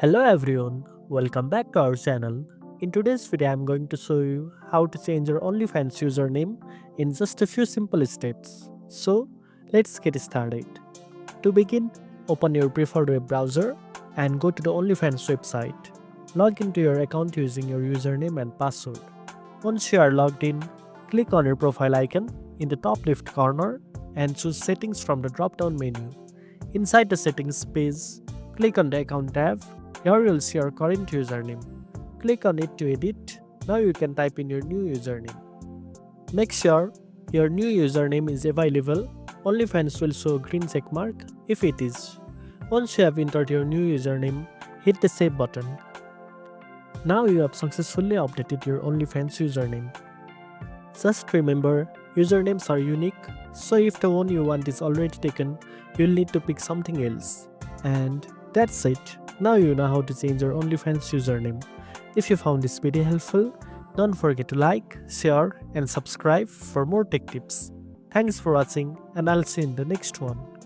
Hello everyone, welcome back to our channel. In today's video, I'm going to show you how to change your OnlyFans username in just a few simple steps. So, let's get started. To begin, open your preferred web browser and go to the OnlyFans website. Log into your account using your username and password. Once you are logged in, click on your profile icon in the top left corner and choose Settings from the drop down menu. Inside the Settings page, click on the Account tab. Here you'll see your current username. Click on it to edit. Now you can type in your new username. Make sure your new username is available. OnlyFans will show a green check mark if it is. Once you have entered your new username, hit the save button. Now you have successfully updated your OnlyFans username. Just remember, usernames are unique, so if the one you want is already taken, you'll need to pick something else. And that's it. Now you know how to change your OnlyFans username. If you found this video helpful, don't forget to like, share, and subscribe for more tech tips. Thanks for watching, and I'll see you in the next one.